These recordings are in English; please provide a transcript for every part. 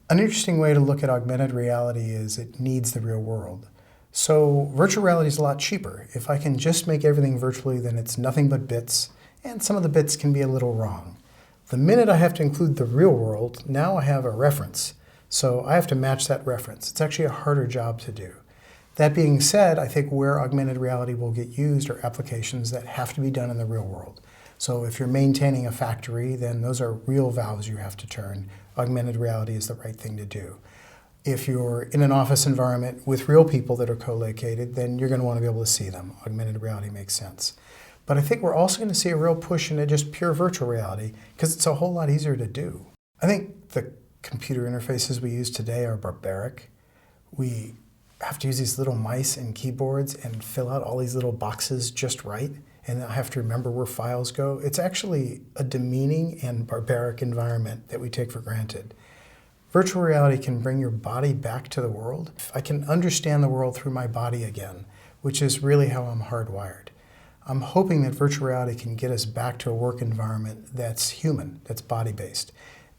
An interesting way to look at augmented reality is it needs the real world. So virtual reality is a lot cheaper. If I can just make everything virtually, then it's nothing but bits, and some of the bits can be a little wrong. The minute I have to include the real world, now I have a reference. So I have to match that reference. It's actually a harder job to do. That being said, I think where augmented reality will get used are applications that have to be done in the real world. So if you're maintaining a factory, then those are real valves you have to turn. Augmented reality is the right thing to do. If you're in an office environment with real people that are co-located, then you're going to want to be able to see them. Augmented reality makes sense. But I think we're also going to see a real push into just pure virtual reality because it's a whole lot easier to do. I think the computer interfaces we use today are barbaric. We have to use these little mice and keyboards and fill out all these little boxes just right, and I have to remember where files go. It's actually a demeaning and barbaric environment that we take for granted. Virtual reality can bring your body back to the world. I can understand the world through my body again, which is really how I'm hardwired. I'm hoping that virtual reality can get us back to a work environment that's human, that's body-based.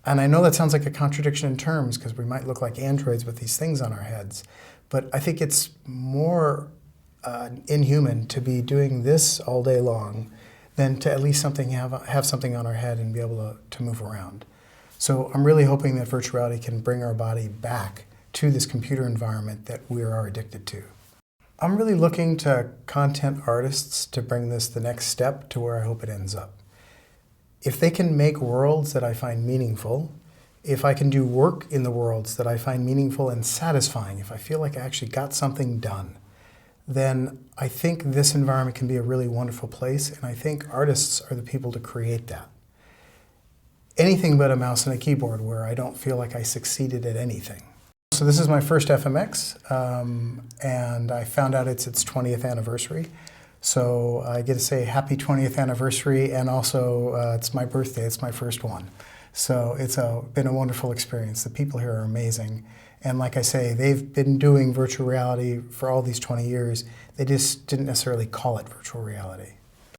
And I know that sounds like a contradiction in terms because we might look like androids with these things on our heads, but I think it's more inhuman to be doing this all day long than to at least have something on our head and be able to move around. So I'm really hoping that virtual reality can bring our body back to this computer environment that we are addicted to. I'm really looking to content artists to bring this the next step to where I hope it ends up. If they can make worlds that I find meaningful, if I can do work in the worlds that I find meaningful and satisfying, if I feel like I actually got something done, then I think this environment can be a really wonderful place, and I think artists are the people to create that. Anything but a mouse and a keyboard where I don't feel like I succeeded at anything. So this is my first FMX, and I found out it's its 20th anniversary. So I get to say happy 20th anniversary, and also it's my birthday, it's my first one. So it's been a wonderful experience. The people here are amazing. And like I say, they've been doing virtual reality for all these 20 years. They just didn't necessarily call it virtual reality.